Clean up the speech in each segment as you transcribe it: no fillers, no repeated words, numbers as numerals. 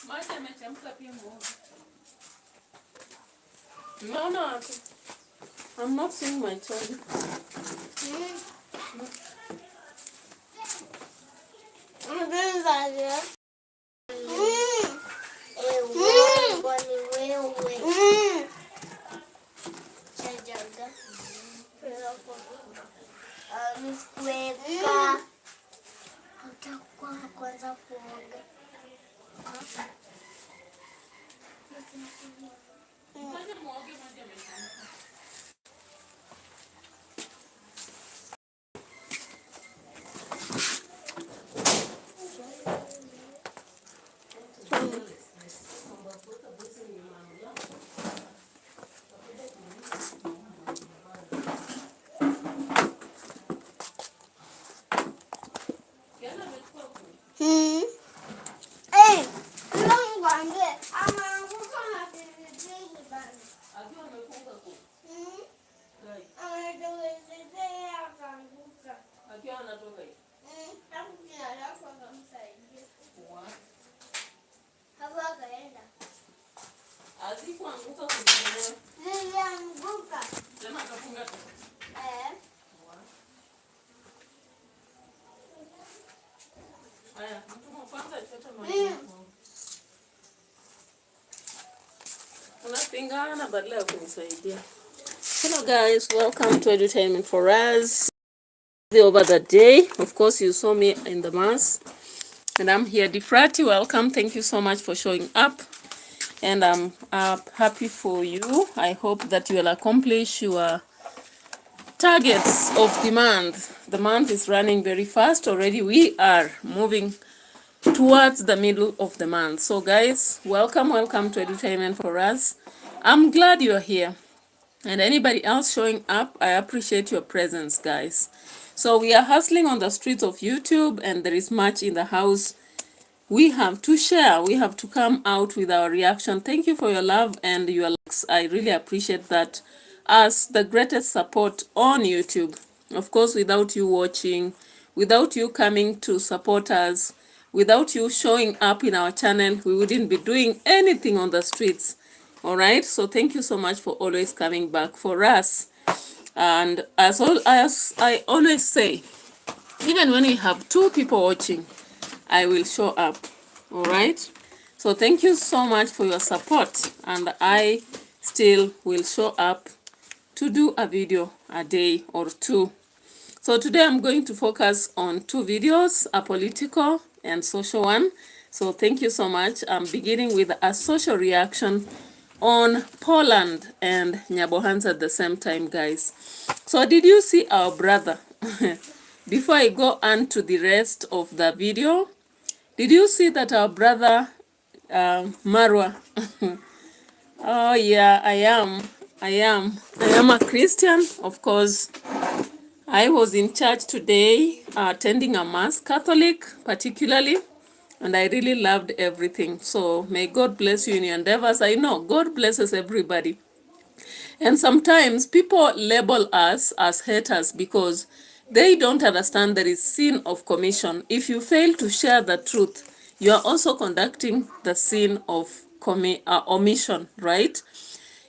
No, no. I'm not seeing my child. Hello guys, welcome to Entertainment for Us. Over the day, of course, you saw me in the mass, and I'm here. Difrati, welcome. Thank you so much for showing up, and I'm happy for you. I hope that you will accomplish your targets of the month. The month is running very fast already. We are moving towards the middle of the month. So guys, welcome to Entertainment for Us. I'm glad you're here. And anybody else showing up, I appreciate your presence, guys. So we are hustling on the streets of YouTube, and there is much in the house we have to share. We have to come out with our reaction. Thank you for your love and your likes. I really appreciate that as the greatest support on YouTube. Of course, without you watching, without you coming to support us, without you showing up in our channel, we wouldn't be doing anything on the streets. All right, so thank you so much for always coming back for us. And as I always say, even when we have 2 people watching, I will show up. All right, so thank you so much for your support, and I still will show up to do a video a day or 2. So today I'm going to focus on 2 videos, a political and social one. So thank you so much. I'm beginning with a social reaction on Poland and Nyabohansa at the same time, guys. So did you see our brother? Before I go on to the rest of the video, did you see that our brother Marwa? Oh yeah, I am a Christian, of course. I was in church today, attending a mass, Catholic particularly, and I really loved everything. So may God bless you in your endeavors. I know God blesses everybody. And sometimes people label us as haters because they don't understand there is sin of commission. If you fail to share the truth, you are also conducting the sin of omission, right?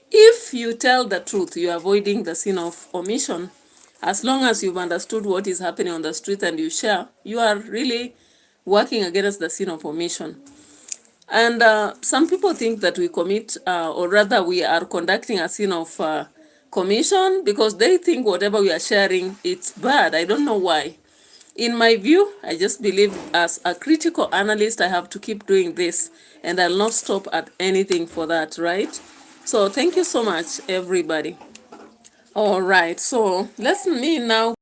If you tell the truth, you are avoiding the sin of omission. As long as you've understood what is happening on the street and you share, you are really working against the sin of omission. And some people think that we commit, or rather we are conducting a sin of commission because they think whatever we are sharing, it's bad. I don't know why. In my view, I just believe as a critical analyst, I have to keep doing this, and I'll not stop at anything for that, right? So thank you so much, everybody. All right, so let's me now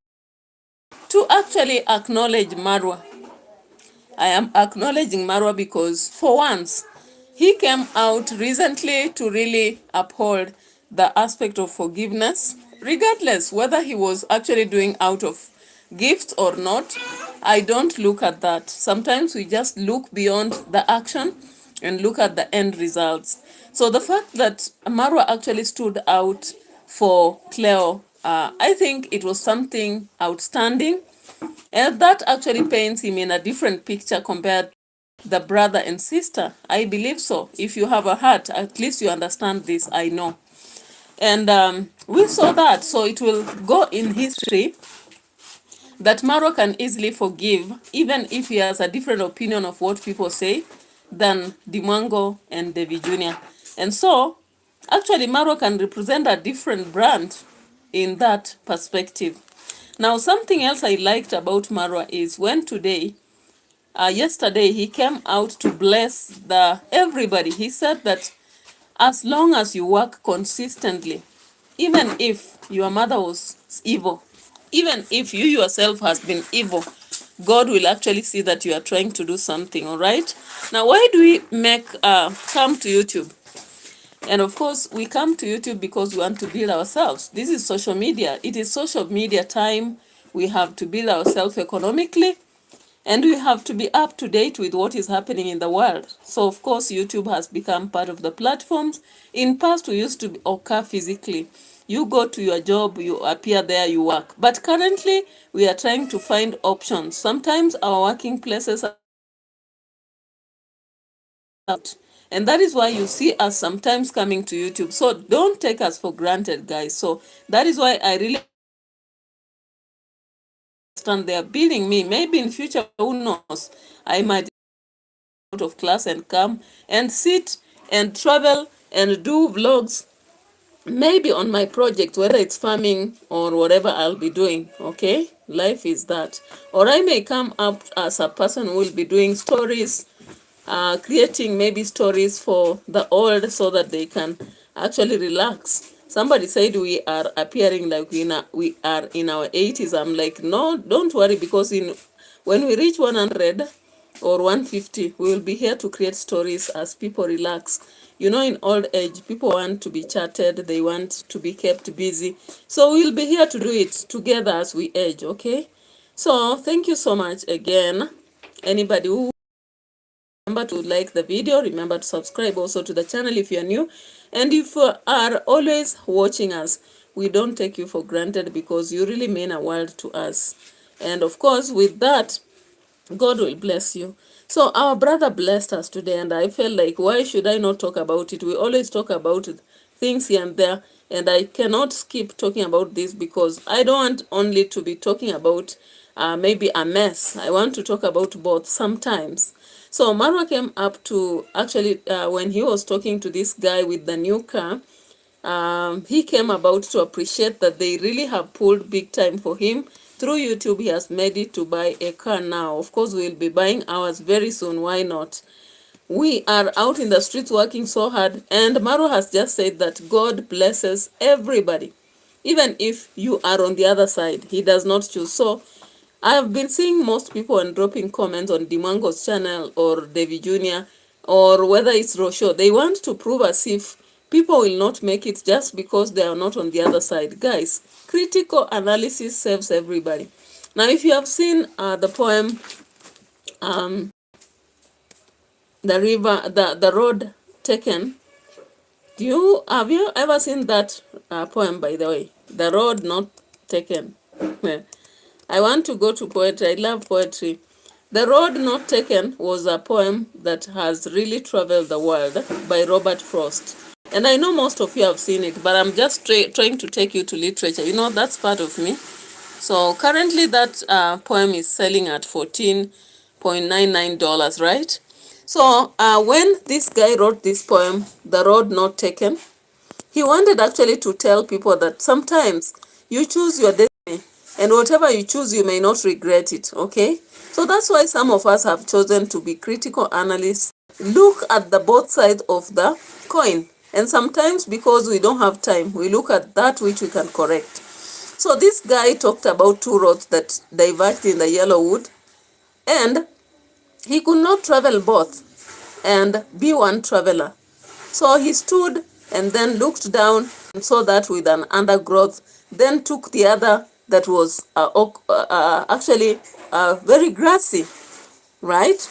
to actually acknowledge Marwa. I am acknowledging Marwa because for once, he came out recently to really uphold the aspect of forgiveness, regardless whether he was actually doing out of gifts or not. I don't look at that. Sometimes we just look beyond the action and look at the end results. So the fact that Marwa actually stood out for Cleo, I think it was something outstanding. And that actually paints him in a different picture compared the brother and sister. I believe so. If you have a heart, at least you understand this, I know. And we saw that, so it will go in history that MARWA can easily forgive, even if he has a different opinion of what people say than MWANGO and Devi Jr. And so, actually, MARWA can represent a different brand in that perspective. Now, something else I liked about MARWA is when today, yesterday, he came out to bless everybody. He said that as long as you work consistently, even if your mother was evil, even if you yourself has been evil, God will actually see that you are trying to do something, all right? Now, why do we come to YouTube? And of course, we come to YouTube because we want to build ourselves. This is social media. It is social media time. We have to build ourselves economically, and we have to be up to date with what is happening in the world. So, of course, YouTube has become part of the platforms. In past, we used to occur physically. You go to your job, you appear there, you work. But currently, we are trying to find options. Sometimes our working places are out. And that is why you see us sometimes coming to YouTube. So don't take us for granted, guys. So that is why I really understand they are beating me. Maybe in future, who knows, I might out of class and come and sit and travel and do vlogs, maybe on my project, whether it's farming or whatever I'll be doing. Okay, life is that. Or I may come up as a person who will be doing stories, creating maybe stories for the old so that they can actually relax. Somebody said we are appearing like we are in our 80s. I'm like, no, don't worry, because when we reach 100 or 150, we will be here to create stories as people relax. You know, in old age, people want to be chatted, they want to be kept busy. So we'll be here to do it together as we age, okay? So thank you so much again. Anybody who remember to like the video, remember to subscribe also to the channel if you're new. And if you are always watching us, we don't take you for granted because you really mean a world to us. And of course, with that, God will bless you. So our brother blessed us today, and I felt like, why should I not talk about it? We always talk about things here and there, and I cannot skip talking about this because I don't want only to be talking about maybe a mess. I want to talk about both sometimes. So Marwa came up to, actually, when he was talking to this guy with the new car, he came about to appreciate that they really have pulled big time for him. Through YouTube, he has made it to buy a car now. Of course, we'll be buying ours very soon. Why not? We are out in the streets working so hard. And Maro has just said that God blesses everybody. Even if you are on the other side, he does not choose. So I have been seeing most people and dropping comments on DeMwango's channel or Devi Jr. or whether it's Rosho. They want to prove as if people will not make it just because they are not on the other side. Guys, critical analysis saves everybody. Now, if you have seen the poem, the road taken, have you ever seen that poem, by the way? The road not taken. I want to go to poetry. I love poetry. The Road Not Taken was a poem that has really traveled the world by Robert Frost. And I know most of you have seen it, but I'm just trying to take you to literature. You know, that's part of me. So currently that poem is selling at $14.99, right? So when this guy wrote this poem, The Road Not Taken, he wanted actually to tell people that sometimes you choose your destiny, and whatever you choose, you may not regret it, okay? So that's why some of us have chosen to be critical analysts, look at the both sides of the coin. And sometimes because we don't have time, we look at that which we can correct. So this guy talked about two roads that diverged in the Yellowwood, and he could not travel both and be one traveler. So he stood and then looked down and saw that with an undergrowth, then took the other that was actually very grassy, right?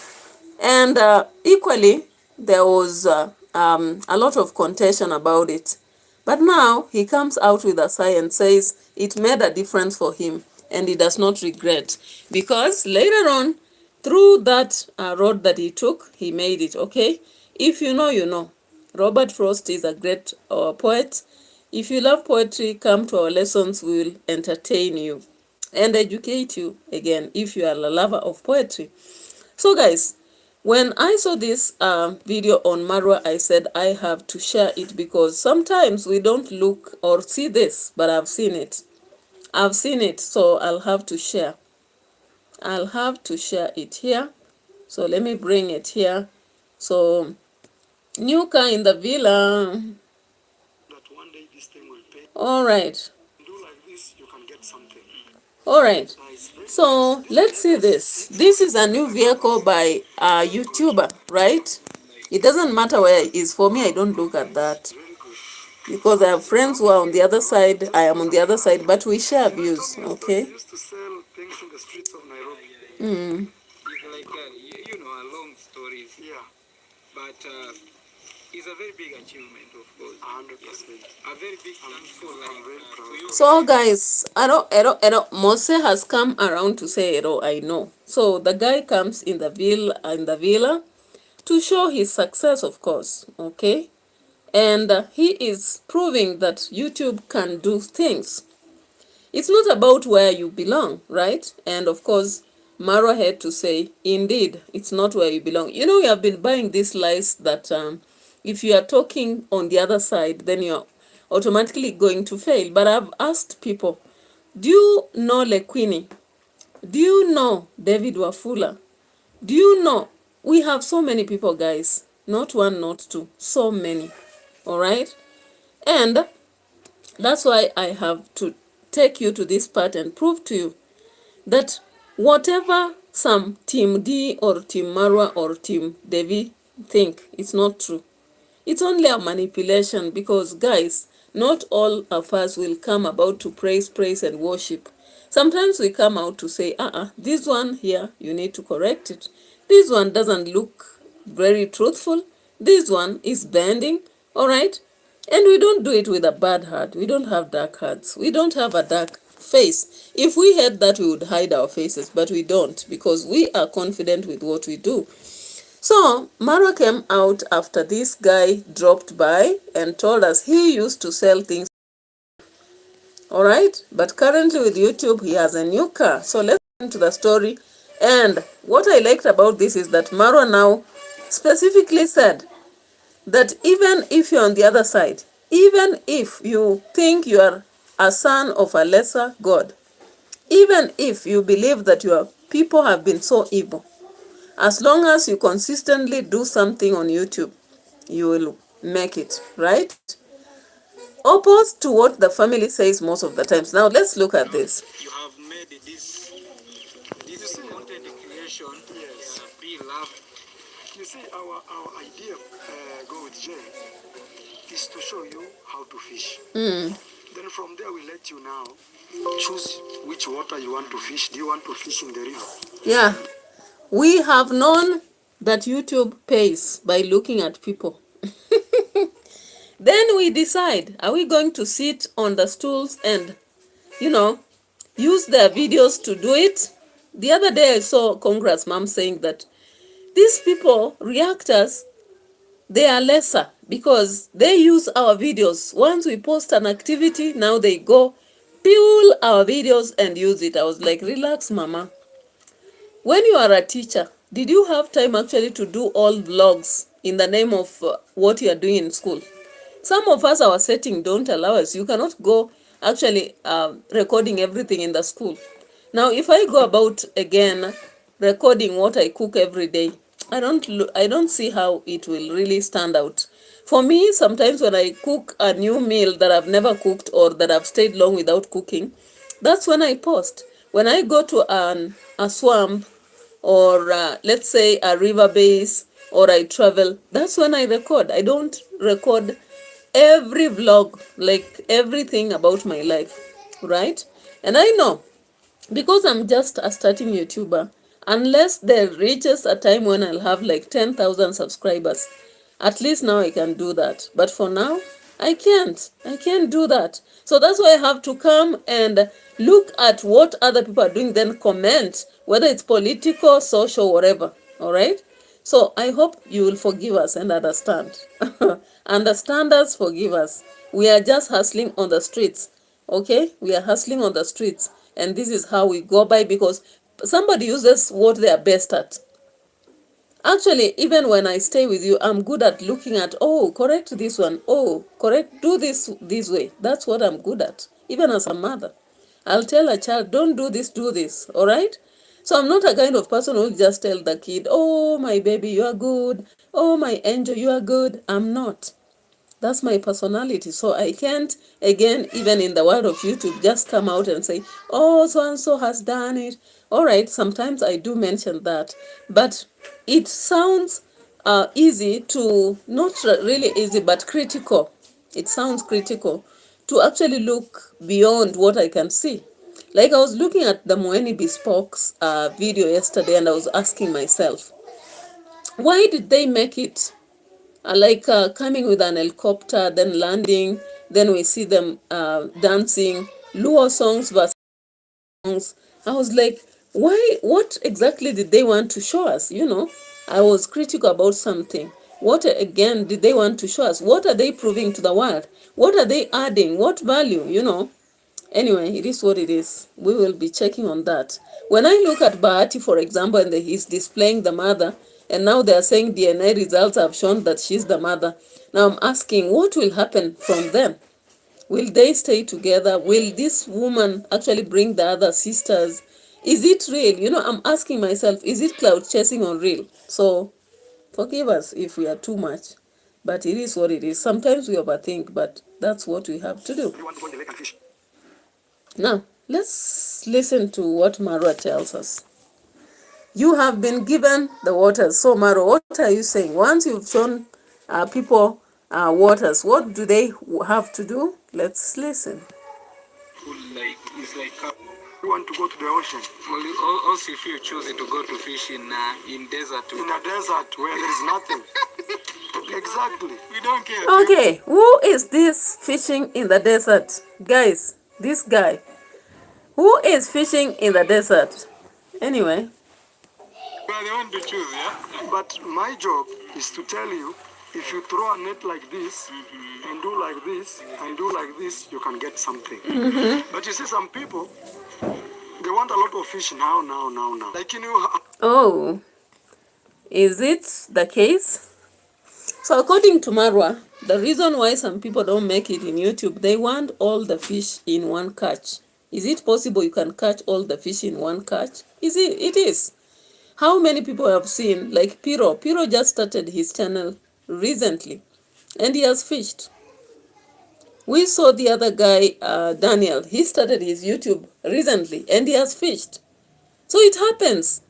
And equally, there was a lot of contention about it. But now he comes out with a sigh and says it made a difference for him and he does not regret. Because later on, through that road that he took, he made it, okay? If you know, you know. Robert Frost is a great poet. If you love poetry, come to our lessons. We will entertain you and educate you again if you are a lover of poetry. So guys, when I saw this video on MARWA, I said I have to share it because sometimes we don't look or see this, but I've seen it. I've seen it, so I'll have to share. I'll have to share it here. So let me bring it here. So, new car in the villa. That one day this thing will pay. All right. Do like this, you can get something. All right. So let's see this. This is a new vehicle by a YouTuber, right? It doesn't matter where it is. For me, I don't look at that because I have friends who are on the other side. I am on the other side, but we share views, okay? Used to sell things in the streets of Nairobi. Like you know, long stories. Yeah, but it's a very big achievement, of course. 100%. A very big thankful life. So guys, I don't. Mose has come around to say hello. I know. So the guy comes in the villa to show his success, of course. Okay, and he is proving that YouTube can do things. It's not about where you belong, right? And of course, MARWA had to say, indeed, it's not where you belong. You know, we have been buying these lies that if you are talking on the other side, then you're automatically going to fail. But I've asked people, do you know Lequini? Do you know David Wafula? Do you know? We have so many people, guys. Not one, not two. So many. All right? And that's why I have to take you to this part and prove to you that whatever some Team D or Team MARWA or Team Devi think, it's not true. It's only a manipulation because, guys, not all of us will come about to praise and worship. Sometimes we come out to say, this one here, you need to correct it. This one doesn't look very truthful. This one is bending, all right? And we don't do it with a bad heart. We don't have dark hearts. We don't have a dark face. If we had that, we would hide our faces, but we don't because we are confident with what we do. So, MARWA came out after this guy dropped by and told us he used to sell things. All right? But currently with YouTube, he has a new car. So, let's get into the story. And what I liked about this is that MARWA now specifically said that even if you're on the other side, even if you think you are a son of a lesser God, even if you believe that your people have been so evil, as long as you consistently do something on YouTube, you will make it, right? Opposed to what the family says most of the times. Now, let's look at this. You have made this content creation, yes, be loved. You see, our idea, go with Jay, is to show you how to fish. Then from there, we let you now choose which water you want to fish. Do you want to fish in the river? Yeah. We have known that YouTube pays by looking at people. Then we decide, are we going to sit on the stools and, use their videos to do it? The other day I saw Congress mom saying that these people, reactors, they are lesser because they use our videos. Once we post an activity, now they go, pull our videos and use it. I was like, relax, mama. When you are a teacher, did you have time actually to do all vlogs in the name of what you are doing in school? Some of us, our setting don't allow us. You cannot go actually recording everything in the school. Now, if I go about again recording what I cook every day, I don't see how it will really stand out. For me, sometimes when I cook a new meal that I've never cooked or that I've stayed long without cooking, that's when I post. When I go to a swamp or let's say a river base or I travel, that's when I record. I don't record every vlog, like everything about my life, right? And I know, because I'm just a starting YouTuber, unless there reaches a time when I'll have like 10,000 subscribers, at least now I can do that. But for now, I can't do that. So that's why I have to come and look at what other people are doing, then comment, whether it's political, social, whatever. All right. So I hope you will forgive us and understand. Understand us, forgive us. We are just hustling on the streets. Okay, we are hustling on the streets, and this is how we go by, because somebody uses what they are best at. Actually, even when I stay with you, I'm good at looking at, oh, correct this one. Oh, correct, do this way. That's what I'm good at. Even as a mother, I'll tell a child, don't do this, do this. All right? So I'm not a kind of person who will just tell the kid, oh, my baby, you are good. Oh, my angel, you are good. I'm not. That's my personality. So I can't, again, even in the world of YouTube, just come out and say, oh, so-and-so has done it. All right, sometimes I do mention that. But it sounds easy to, not really easy, but critical. It sounds critical to actually look beyond what I can see. Like I was looking at the Moeni Bespoke's video yesterday, and I was asking myself, why did they make it coming with an helicopter, then landing, then we see them dancing, Luo songs versus songs. I was like, why, what exactly did they want to show us? I was critical about something. What again did they want to show us? What are they proving to the world? What are they adding? What value? Anyway, it is what it is. We will be checking on that. When I look at Bahati, for example, and he's displaying the mother, and now they are saying DNA results have shown that she's the mother. Now I'm asking, what will happen from them? Will they stay together? Will this woman actually bring the other sisters? Is it real? I'm asking myself, is it cloud chasing or real? So forgive us if we are too much, but it is what it is. Sometimes we overthink, but that's what we have to do. Now, let's listen to what Marwa tells us. You have been given the waters. So, Marwa, what are you saying? Once you've shown people waters, what do they have to do? Let's listen. It's like you want to go to the ocean. Well, also, if you choose to go to fish in desert. In a desert where there is nothing. Exactly. We don't care. Okay, who is this fishing in the desert? Guys, this guy. Who is fishing in the desert? Anyway. Well, they want to choose, yeah? But my job is to tell you, if you throw a net like this, and do like this, and do like this, you can get something. But you see, some people, they want a lot of fish now. Like, Oh, is it the case? So according to Marwa, the reason why some people don't make it in YouTube, they want all the fish in one catch. Is it possible you can catch all the fish in one catch? It is. How many people have seen, like Piro? Piro just started his channel recently, and he has fished. We saw the other guy, Daniel. He started his YouTube recently, and he has fished. So it happens.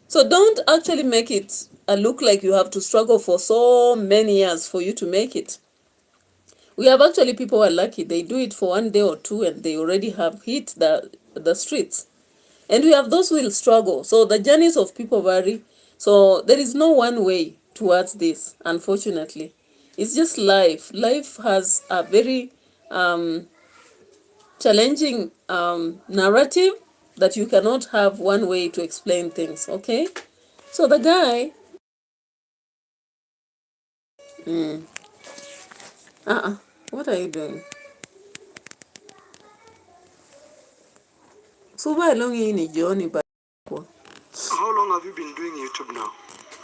So don't actually make it look like you have to struggle for so many years for you to make it. We have actually people who are lucky. They do it for 1 day or 2, and they already have hit the streets. And we have those who will struggle. So the journeys of people vary. So there is no one way towards this, unfortunately. It's just life. Life has a very challenging narrative that you cannot have one way to explain things, okay? So the guy... what are you doing? Suba longi ni Johnny, but how long have you been doing YouTube now?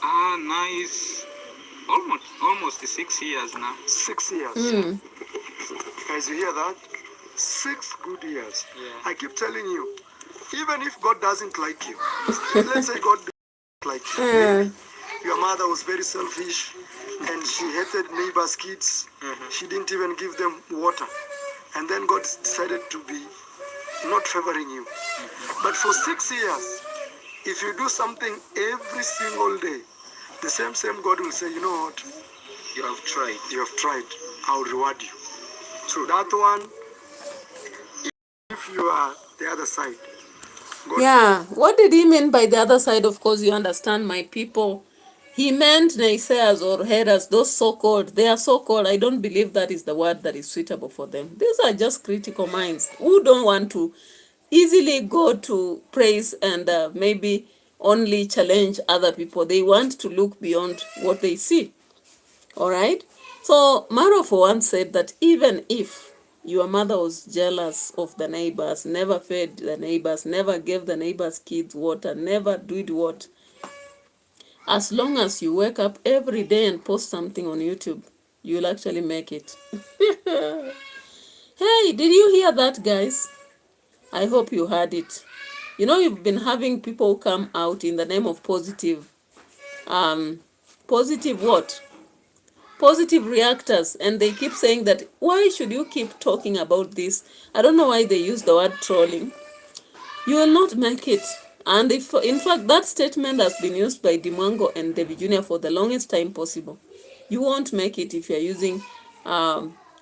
Now it's almost 6 years now. 6 years. Guys, you hear that? 6 good years. Yeah. I keep telling you, even if God doesn't like you, let's say God doesn't like you. Your mother was very selfish, and she hated neighbors' kids. She didn't even give them water. And then God decided to be not favoring you. But for 6 years, if you do something every single day, the same God will say, you know what? You have tried. You have tried. I'll reward you. So that one, if you are the other side. Yeah, what did he mean by the other side? Of course, you understand, my people. He meant naysayers or haters, those so-called. They are so-called. I don't believe that is the word that is suitable for them. These are just critical minds who don't want to easily go to praise and maybe only challenge other people. They want to look beyond what they see. All right? So Marwa for one said that even if your mother was jealous of the neighbors, never fed the neighbors, never gave the neighbors' kids water, never did what, as long as you wake up every day and post something on YouTube, you'll actually make it. Hey, did you hear that, guys? I hope you heard it. You know, you've been having people come out in the name of positive what? Positive reactors, and they keep saying that, why should you keep talking about this? I don't know why they use the word trolling. You will not make it. And if, in fact, that statement has been used by MWANGO and David Jr. for the longest time possible. You won't make it if you're using,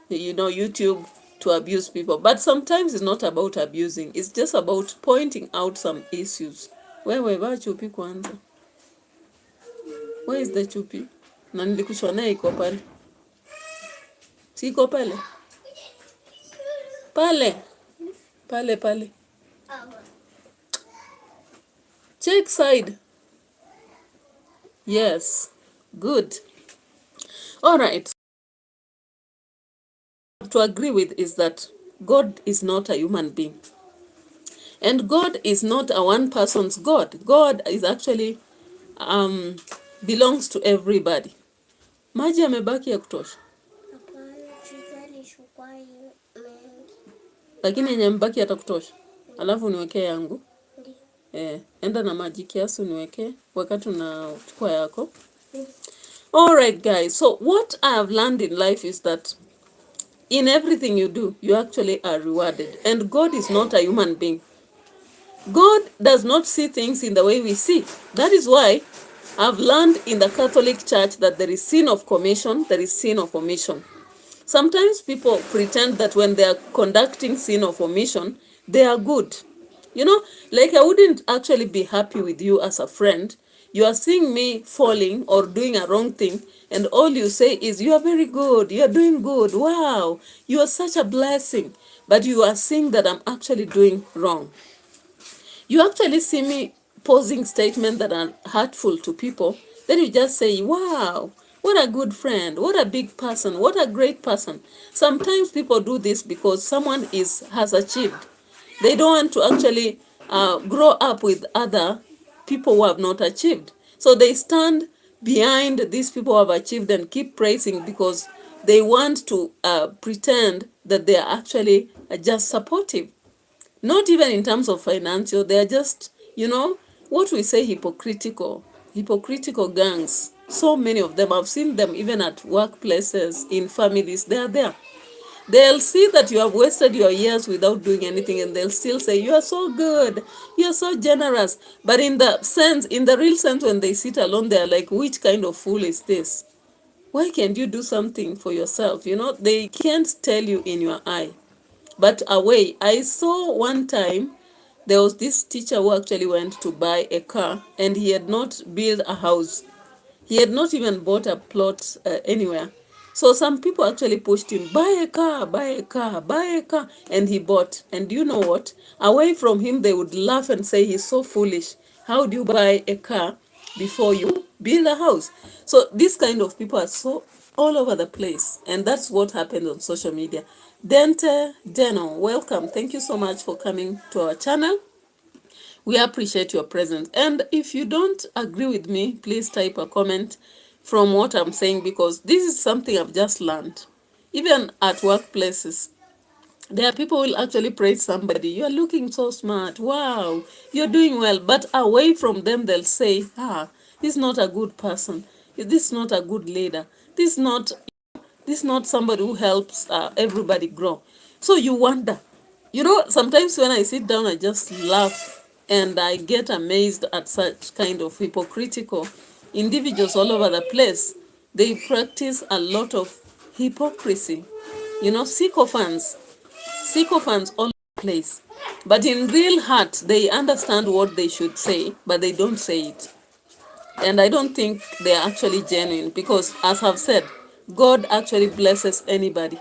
YouTube to abuse people. But sometimes it's not about abusing. It's just about pointing out some issues. Where chupi kwanza? Where is the chupi? Na nilikushonea iko pale. Si iko pale? Pale. Check side. Yes. Good. All right. To agree with is that God is not a human being. And God is not a one person's God. God is actually belongs to everybody. Maji yamebaki ya kutosha. Lakini yenye mbaki yatakutosha. Alafu niwekee yangu. Enda na maji kiasi uniwekee wakati unachukua yako. All right, guys. So what I have learned in life is that in everything you do, you actually are rewarded. And God is not a human being. God does not see things in the way we see. That is why I've learned in the Catholic Church that there is sin of commission, there is sin of omission. Sometimes people pretend that when they are conducting sin of omission, they are good. You know, like I wouldn't actually be happy with you as a friend. You are seeing me falling or doing a wrong thing, and all you say is, you are very good, you are doing good, wow, you are such a blessing. But you are seeing that I'm actually doing wrong. You actually see me posing statements that are hurtful to people, then you just say, wow, what a good friend, what a big person, what a great person. Sometimes people do this because someone has achieved. They don't want to actually grow up with other people who have not achieved. So they stand behind these people who have achieved and keep praising because they want to pretend that they are actually just supportive. Not even in terms of financial, they are just, what we say, hypocritical gangs. So many of them, I've seen them even at workplaces, in families, they are there. They'll see that you have wasted your years without doing anything, and they'll still say, you are so good, you are so generous. But in the real sense, when they sit alone, they're like, which kind of fool is this? Why can't you do something for yourself? They can't tell you in your eye. But away, I saw one time, there was this teacher who actually went to buy a car, and he had not built a house. He had not even bought a plot anywhere. So some people actually pushed him, buy a car, buy a car, buy a car. And he bought. And you know what? Away from him, they would laugh and say, he's so foolish. How do you buy a car before you build a house? So these kind of people are so all over the place. And that's what happened on social media. Deno, welcome. Thank you so much for coming to our channel. We appreciate your presence. And if you don't agree with me, please type a comment from what I'm saying, because this is something I've just learned. Even at workplaces, there are people who will actually praise somebody. You are looking so smart. Wow, you're doing well. But away from them, they'll say, this is not a good person. This is not a good leader. This is not somebody who helps everybody grow. So you wonder. Sometimes when I sit down, I just laugh. And I get amazed at such kind of hypocritical individuals all over the place. They practice a lot of hypocrisy. Sycophants all over the place. But in real heart, they understand what they should say, but they don't say it. And I don't think they are actually genuine because, as I've said, God actually blesses anybody.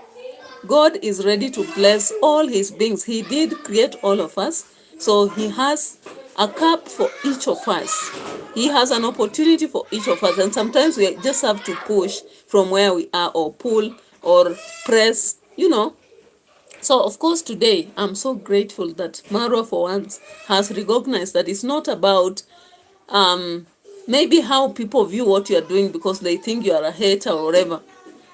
God is ready to bless all his beings. He did create all of us. So he has a cup for each of us. He has an opportunity for each of us. And sometimes we just have to push from where we are, or pull or press, So, of course, today, I'm so grateful that Marwa for once has recognized that it's not about maybe how people view what you are doing because they think you are a hater or whatever.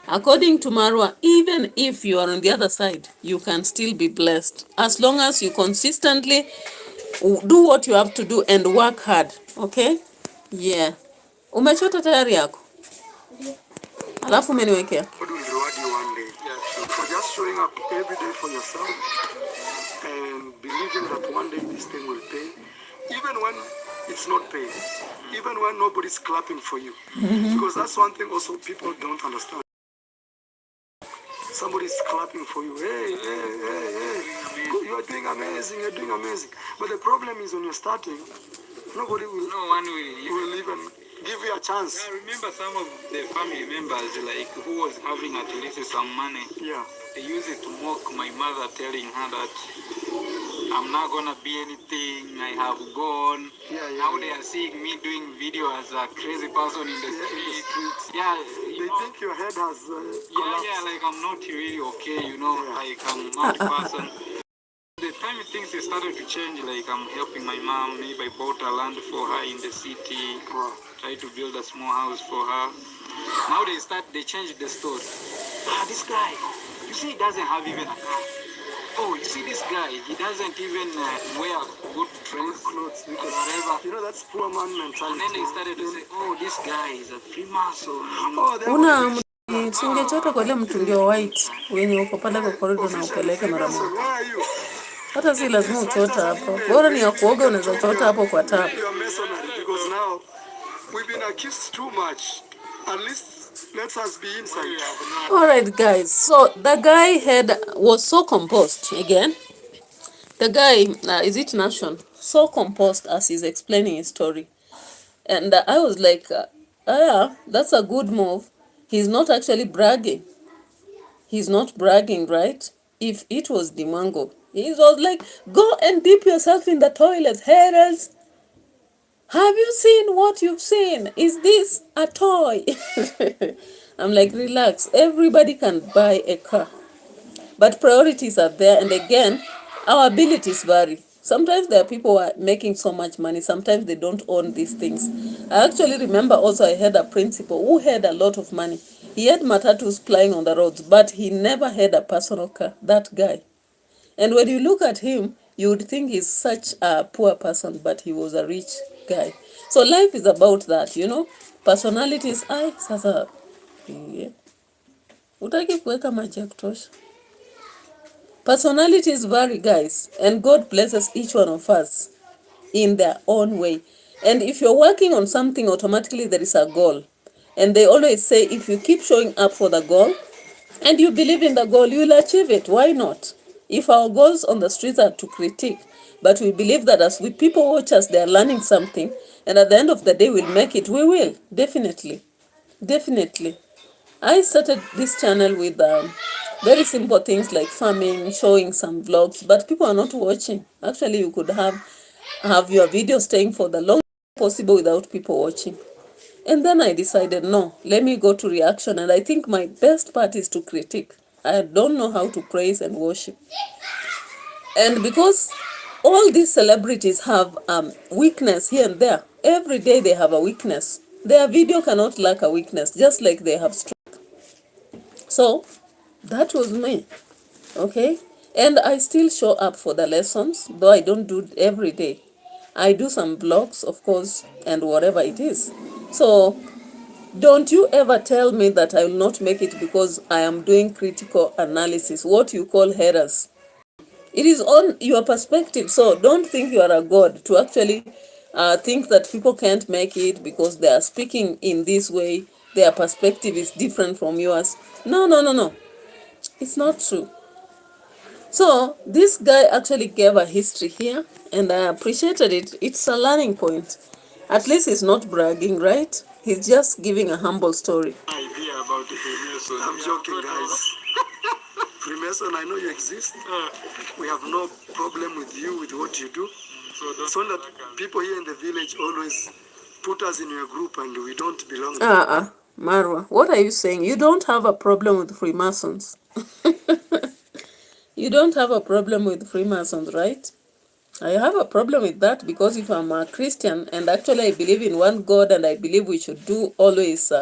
According to Marwa, even if you are on the other side, you can still be blessed as long as you consistently do what you have to do and work hard. Okay? Yeah. Umechota tayari yako? Alafu umeniwekea. God will reward you one day. Yeah, sure. For just showing up every day for yourself and believing that one day this thing will pay, even when it's not paying, even when nobody's clapping for you. Because that's one thing also people don't understand. Somebody's clapping for you. Hey, hey, hey, hey. You are doing amazing, you're doing amazing. But the problem is when you're starting, no one will even give you a chance. I remember some of the family members, like, who was having at least some money. Yeah. They used it to mock my mother, telling her that I'm not gonna be anything, I have gone. Now they are seeing me doing video as a crazy person in the street. They think your head has collapsed. Like I'm not really okay, like I'm not a person. The time things started to change, like I'm helping my mom, maybe I bought a land for her in the city, try to build a small house for her. Now they changed the story. This guy, you see, he doesn't have even a car. Oh, you see this guy, he doesn't even wear good clothes because whatever. That's poor man mentality. And then they started to say, oh, this guy is a Freemason. Singechota kwa ile mtungi wa white wenye uko pale kwa corridor na upeleke mara moja. Hata si lazima uchota hapo. Bora ni ya kuoga, unaweza chota hapo kwa tap. Because now we've been accused too much. At least let us be inside. All right, guys. So the guy was so composed again. The guy, is it Nation? So composed as he's explaining his story. And I was like, yeah, that's a good move. He's not actually bragging. He's not bragging, right? If it was MWANGO, he was like, go and dip yourself in the toilet, haters. Have you seen what you've seen? Is this a toy? I'm like, relax. Everybody can buy a car. But priorities are there. And again, our abilities vary. Sometimes there are people who are making so much money. Sometimes they don't own these things. I actually remember also I had a principal who had a lot of money. He had matatus plying on the roads, but he never had a personal car, that guy. And when you look at him, you would think he's such a poor person, but he was a rich guy. So life is about that, Personalities, sasa, yeah. Utaki kuweka maji ya kutosha. Personalities vary, guys, and God blesses each one of us in their own way. And if you're working on something, automatically there is a goal. And they always say, if you keep showing up for the goal and you believe in the goal, you'll achieve it. Why not? If our goals on the streets are to critique, but we believe that as people watch us, they are learning something, and at the end of the day, we'll make it. We will. Definitely. Definitely. I started this channel with very simple things like farming, showing some vlogs, but people are not watching. Actually, you could have your video staying for the longest possible without people watching. And then I decided, no, let me go to reaction. And I think my best part is to critique. I don't know how to praise and worship. And because all these celebrities have weakness here and there, every day they have a weakness. Their video cannot lack a weakness, just like they have strength. So that was me, okay? And I still show up for the lessons, though I don't do it every day. I do some vlogs, of course, and whatever it is. So don't you ever tell me that I will not make it because I am doing critical analysis, what you call haters. It is on your perspective. So don't think you are a god to actually think that people can't make it because they are speaking in this way. Their perspective is different from yours. No, no, no, no. It's not true. So this guy actually gave a history here, and I appreciated it. It's a learning point. At least he's not bragging, right? He's just giving a humble story. Idea about the Freemason. I'm joking, guys. Freemason, I know you exist. We have no problem with you, with what you do. So that people here in the village always put us in your group and we don't belong there. Marwa, what are you saying? You don't have a problem with Freemasons. You don't have a problem with Freemasons, right? I have a problem with that because if I'm a Christian and actually I believe in one God and I believe we should do always,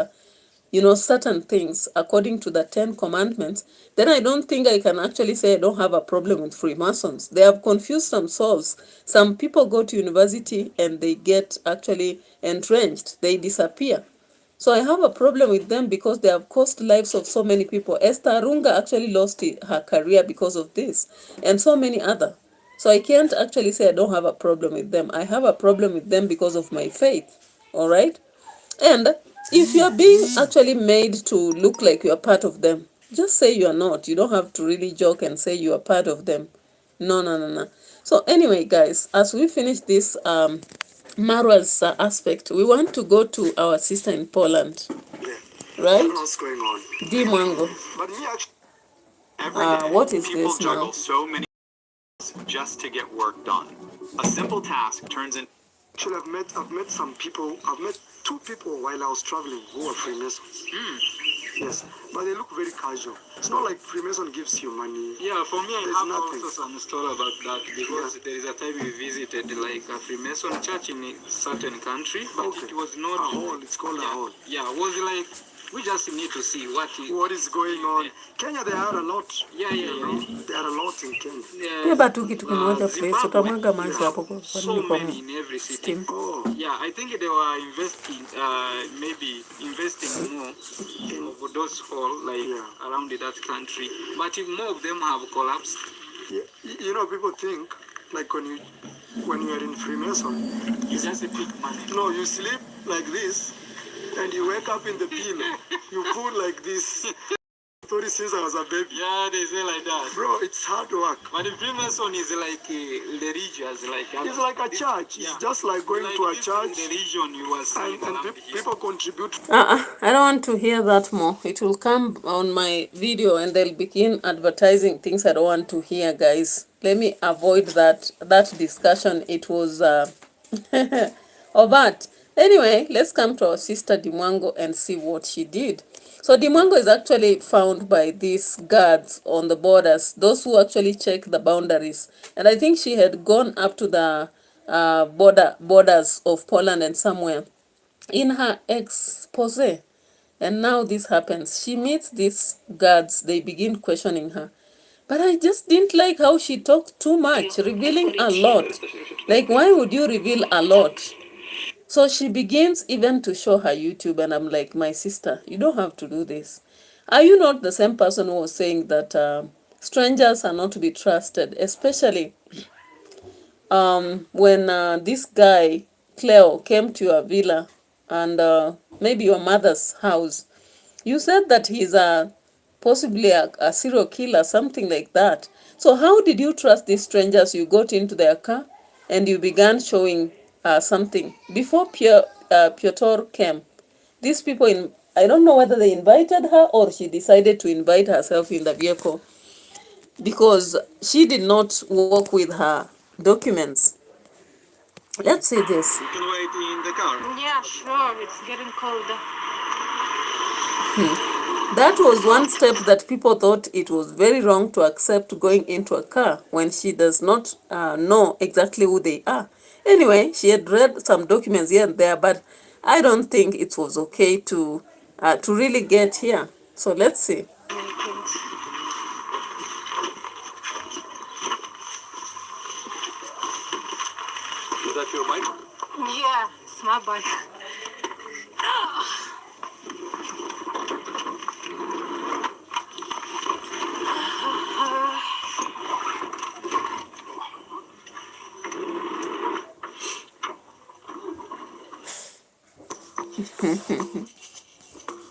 certain things according to the 10 commandments, then I don't think I can actually say I don't have a problem with Freemasons. They have confused some souls. Some people go to university and they get actually entrenched. They disappear. So I have a problem with them because they have cost lives of so many people. Esther Runga actually lost her career because of this, and so many other. So I can't actually say I don't have a problem with them. I have a problem with them because of my faith. All right? And if you're being actually made to look like you're part of them, just say you're not. You don't have to really joke and say you are part of them. No, no, no, no. So anyway, guys, as we finish this Marwa's aspect, we want to go to our sister in Poland. Yeah. Right? What's going on? DEE MWANGO. But me actually, every day, What is people this juggle now? so many just to get work done. A simple task turns into. Actually, I've met some people. I've met 2 people while I was traveling who are Freemasons. Yes, but they look very casual. It's not like Freemason gives you money. Yeah, for me, I There's have nothing. also some story about that because there is a time we visited like a Freemason church in a certain country, but Okay. it was not A hall. It's called a hall. Yeah, it was like we just need to see What is going on? Kenya, they are a lot. Yeah. They are a lot in Kenya. Pia tu kitu kimoja please, Zimbabwe, utamwaga maji you hapo have kwa so nini kwa many in every city. steam. Oh, Yeah, I think they were investing, maybe investing more of those hall like around that country, but more of them have collapsed. yeah. You know, people think like when you are in Freemason, You just pick money. no, you sleep like this, and you wake up in the pillow. You pull like this. Story since I was a baby. Yeah, they say like that. Bro, it's hard work. But the Freemason is like religious, like It's like a church. It's just like going like to a this church, religion you are seeing and around here. people contribute. I don't want to hear that more. It will come on my video and they'll begin advertising things I don't want to hear, guys. Let me avoid that discussion. It was or that. Anyway, let's come to our sister DEE MWANGO and see what she did. So DEE MWANGO is actually found by these guards on the borders, those who actually check the boundaries. And I think she had gone up to the borders of Poland and somewhere in her expose. And now this happens. She meets these guards. They begin questioning her. But I just didn't like how she talked too much, revealing a lot. Like, why would you reveal a lot? So she begins even to show her YouTube, and I'm like, my sister, you don't have to do this. Are you not the same person who was saying that strangers are not to be trusted, especially when this guy, Cleo, came to your villa and maybe your mother's house? You said that he's possibly a serial killer, something like that. So how did you trust these strangers? You got into their car and you began showing something. Before Piotr came, these people, I don't know whether they invited her or she decided to invite herself in the vehicle because she did not walk with her documents. Let's see this. You can wait in the car. Yeah, sure. It's getting cold. That was one step that people thought it was very wrong to accept, going into a car when she does not know exactly who they are. Anyway, she had read some documents here and there, but I don't think it was okay to really get here. So let's see. Many things. Is that your bike? Yeah, it's my bike.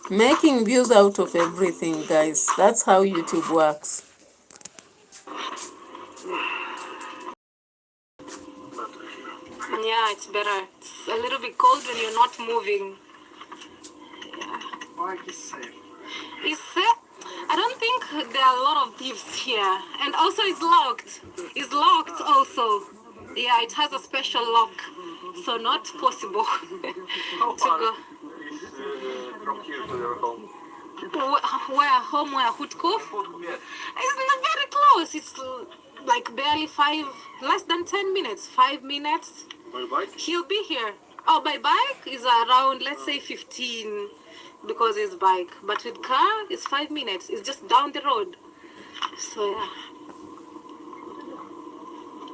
Making views out of everything, guys. That's how YouTube works. Yeah, it's better. It's a little bit cold when you're not moving. Yeah. Bike is safe. It's I don't think there are a lot of thieves here. And also it's locked. It's locked also. Yeah, it has a special lock. So not possible How to far go. is from here to your home? Where home, where Hutkov? Yeah. It's not very close. It's like barely less than 10 minutes, 5 minutes. By bike? He'll be here. Oh, by bike is around, let's say 15 because it's bike. But with car, it's 5 minutes. It's just down the road. So yeah.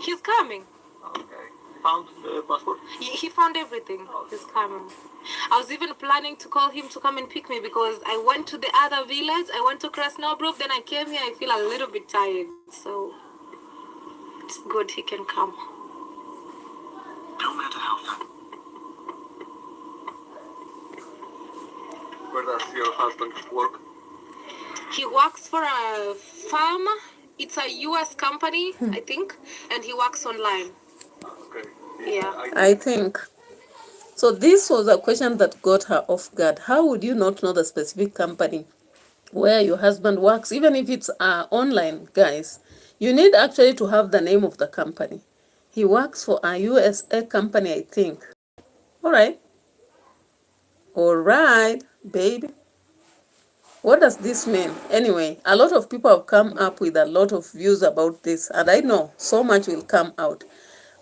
He's coming. Okay. Found the passport? He found everything. He's coming. I was even planning to call him to come and pick me because I went to the other village. I went to Krasnobrov, then I came here. I feel a little bit tired. So it's good he can come. No matter how far. Where does your husband work? He works for a farm. It's a US company, I think, and he works online. Okay. Yeah. I think. So this was a question that got her off guard. How would you not know the specific company where your husband works, even if it's online, guys? You need actually to have the name of the company. He works for a USA company, I think. All right. All right, baby. What does this mean? Anyway, a lot of people have come up with a lot of views about this, and I know so much will come out.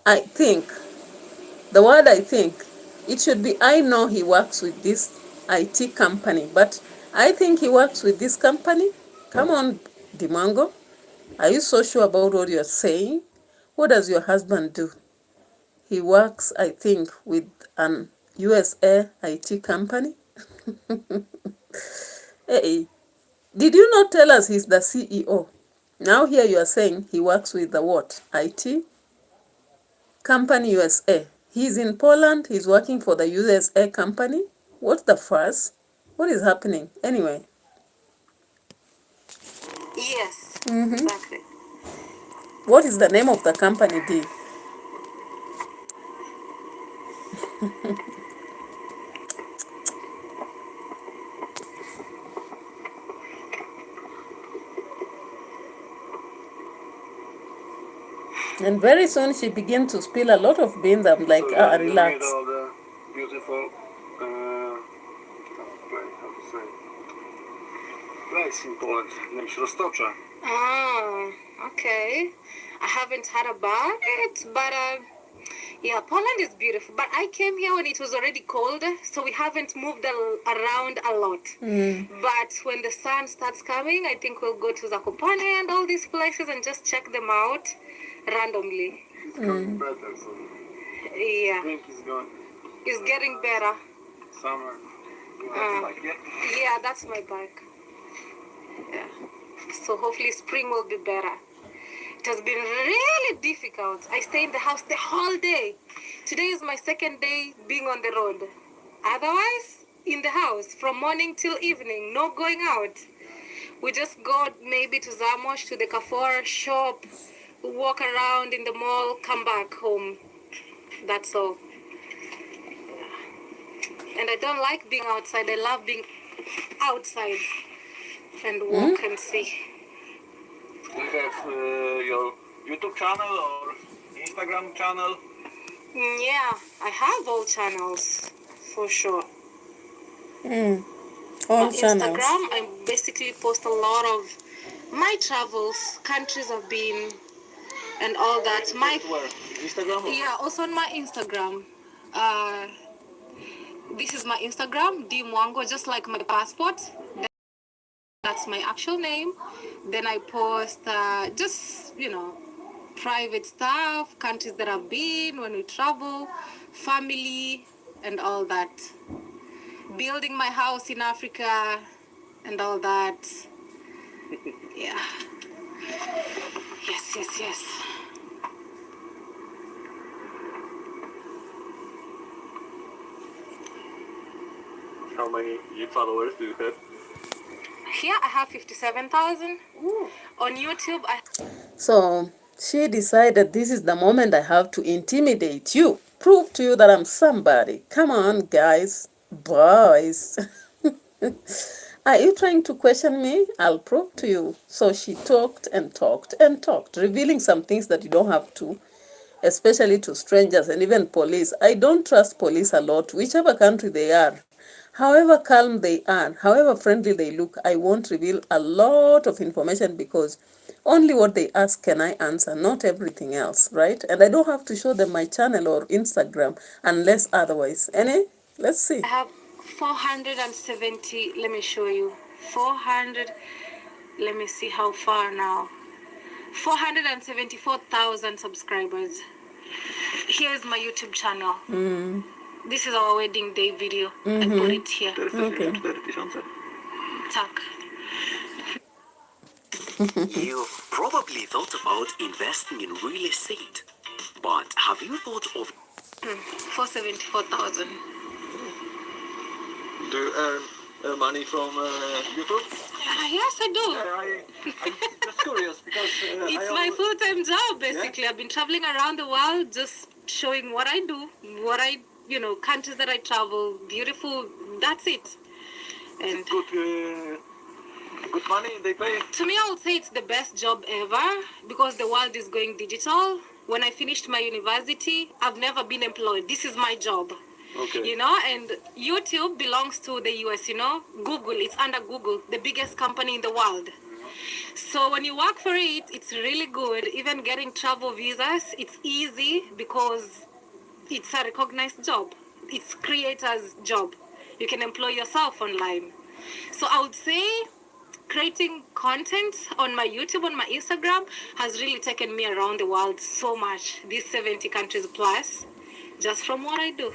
I think, the word I think, it should be, I know he works with this IT company, but I think he works with this company. Come on, MWANGO. Are you so sure about what you're saying? What does your husband do? He works, I think, with an USA IT company. Hey, did you not tell us he's the CEO? Now here you are saying he works with the what? IT company USA. He's in Poland. He's working for the USA company. What's the fuss? What is happening? Anyway. Yes, exactly. What is the name of the company, DEE? And very soon she began to spill a lot of beans. I'm like, relax. All the beautiful, how to say, place in Poland, named Roztocza. Oh, okay. I haven't heard about it, but yeah, Poland is beautiful. But I came here when it was already cold, so we haven't moved around a lot. But when the sun starts coming, I think we'll go to Zakopane and all these places and just check them out randomly. It's getting better, so Yeah, spring is gone. it's getting better. Summer. Yeah, that's my bike. Yeah. So hopefully spring will be better. It has been really difficult. I stay in the house the whole day. Today is my second day being on the road. Otherwise, in the house from morning till evening, no going out. We just go maybe to Zamosh, to the Carrefour shop, walk around in the mall, come back home. That's all. And I don't like being outside. I love being outside and walk and see. Do you have your YouTube channel or Instagram channel? Yeah, I have all channels for sure. All On channels. Instagram, I basically post a lot of my travels, countries I've been, and all that. Where? Instagram? Or? Yeah, also on my Instagram. This is my Instagram, MWANGO, just like my passport. That's my actual name. Then I post just, private stuff, countries that I've been, when we travel, family, and all that. Building my house in Africa, and all that. Yeah. Yes. How many followers do you have? Here I have 57,000. On YouTube, So she decided this is the moment I have to intimidate you. prove to you that I'm somebody. Come on, guys, boys. Are you trying to question me? I'll prove to you. So she talked and talked and talked, revealing some things that you don't have to, especially to strangers and even police. I don't trust police a lot, whichever country they are. However calm they are, however friendly they look, I won't reveal a lot of information because only what they ask can I answer, not everything else, right? And I don't have to show them my channel or Instagram unless otherwise. Let's see. I have 470. Let me show you. 400. Let me see how far now. 474,000 subscribers. Here's my YouTube channel. This is our wedding day video. I put it here. Okay. Tuck. You've probably thought about investing in real estate, but have you thought of 474,000. Do you earn money from YouTube? Yes, I do. I'm just curious because It's my full-time job, basically. I've been traveling around the world just showing what I do, countries that I travel, beautiful, that's it. And good money they pay. to me, I would say it's the best job ever because the world is going digital. When I finished my university, I've never been employed. This is my job. Okay. And YouTube belongs to the US, Google, it's under Google, the biggest company in the world. So when you work for it, it's really good. Even getting travel visas, it's easy because it's a recognized job. It's creator's job. You can employ yourself online. So I would say creating content on my YouTube, on my Instagram, has really taken me around the world so much. These 70 countries plus, just from what I do.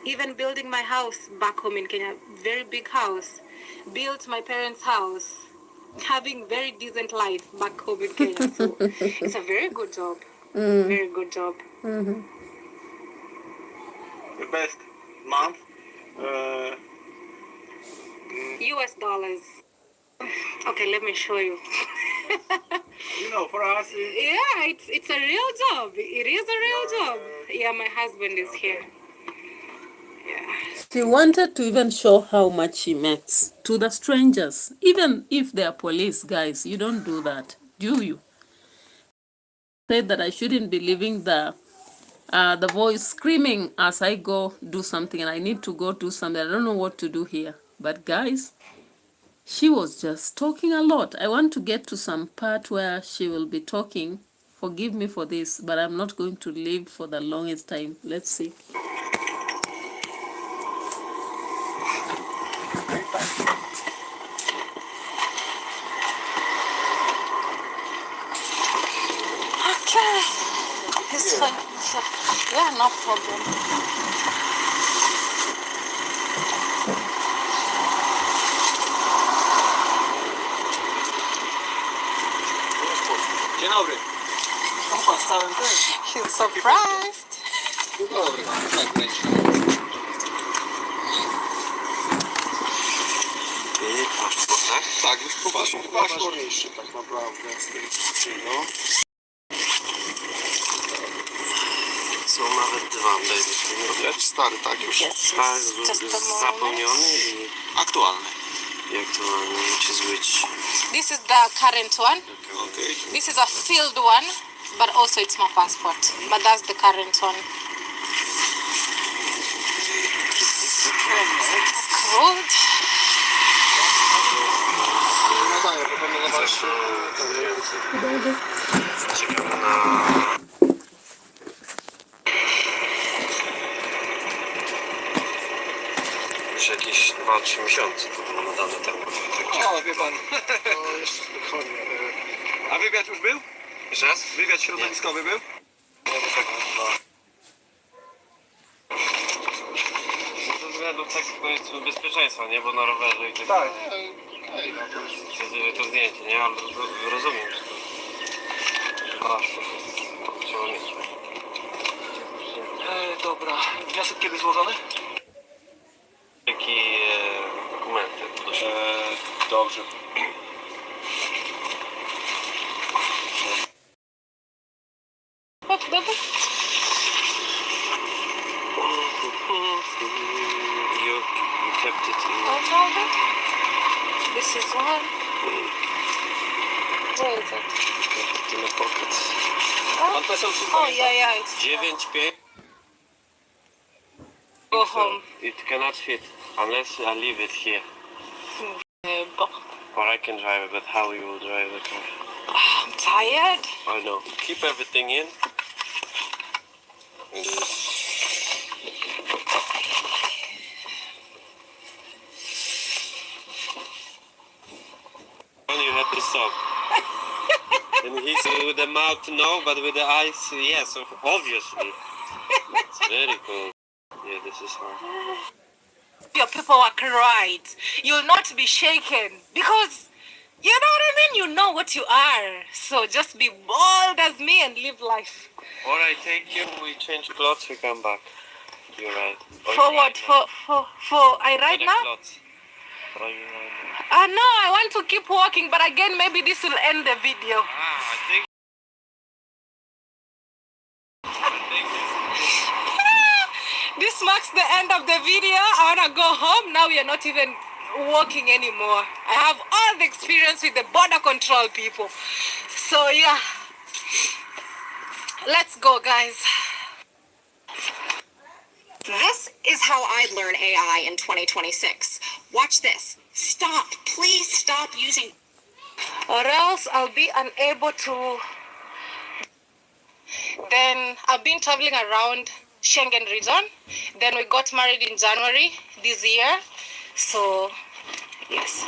Even building my house back home in Kenya, very big house. Built my parents' house. Having very decent life back home in Kenya. So it's a very good job. Very good job. The best month. US dollars. Okay, let me show you. For us, Yeah, it's a real job. It is a real job. Yeah, my husband is here. Yeah. She wanted to even show how much she makes to the strangers. Even if they are police, guys, you don't do that, do you? Said that I shouldn't be leaving the voice screaming as I go do something, and I need to go do something. I don't know what to do here. But guys, she was just talking a lot. I want to get to some part where she will be talking. Forgive me for this, but I'm not going to live for the longest time. Let's see. Okay. It's fine. Yeah, no problem. Dzień dobry. Stałem też. He's surprised. Dzień dobry. paszport, tak? Tak, już po paszport. Najważniejszy tak naprawdę z tego wszystkiego. Są nawet dwa Lecz stary, tak już. tak, just a moment. zapełniony i Aktualny. aktualny, which is which. This is the current one. Okay. This is a filled one, but also it's my passport. But that's the current one. Good. No daję, bo będę zobaczyć. Czekam na... Już jakieś 2-3 miesiące to było nadane temu. O, wie pan. To jeszcze spokojnie. A wywiad już był? Jeszcze raz? Wywiad środowiskowy był? Ze względów tak powiedzmy bezpieczeństwa, nie? Bo na rowerze i tak. Tak. To zdjęcie, nie? Ale rozumiem, że to paszport trzeba mieć. Dobra. Wniosek kiedy złożony? Jakie dokumenty do Dobrze. This is one. Where is it? In the pockets. Oh, yeah, it's 9-5. go home. It cannot fit unless I leave it here. Or I can drive it, but how you will drive the car? I'm tired. I know. Keep everything in. And you have to stop. And he said with the mouth no, but with the eyes yes, obviously. It's very cool. Yeah, this is hard. Your paperwork right. You'll not be shaken because you know what I mean. You know what you are. So just be bold as me and live life. Or I take you, we change clothes, we come back. You're right. Or For you what? ride now. For I For ride the now? clothes. Or you ride now. No, I want to keep walking, but again, maybe this will end the video. I think This marks the end of the video. I want to go home. Now we are not even walking anymore. I have all the experience with the border control people. So yeah, let's go, guys. This is how I'd learn AI in 2026. Watch this. Stop. Please stop using. Or else I'll be unable to. Then I've been traveling around Schengen region. Then we got married in January this year. So, yes.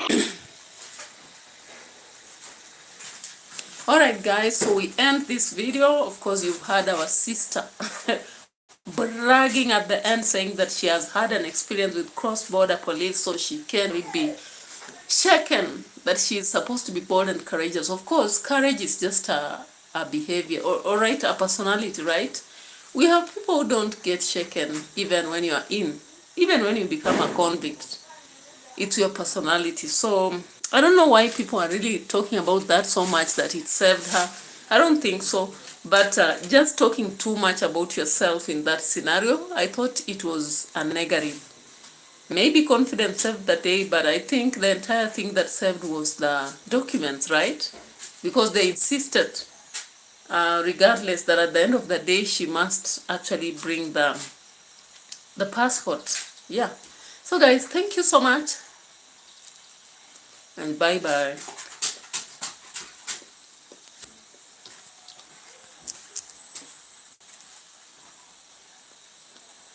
Alright guys, so we end this video. Of course, you've heard our sister bragging at the end, saying that she has had an experience with cross-border police, so she can be shaken, that she is supposed to be bold and courageous. Of course, courage is just a behavior, or right, a personality, right? We have people who don't get shaken even when you are even when you become a convict. It's your personality. So I don't know why people are really talking about that so much, that it saved her. I don't think so. But just talking too much about yourself in that scenario, I thought it was a negative. Maybe confidence saved the day, but I think the entire thing that saved was the documents, right? Because they insisted, regardless, that at the end of the day, she must actually bring the passport. Yeah. So guys, thank you so much. And bye-bye.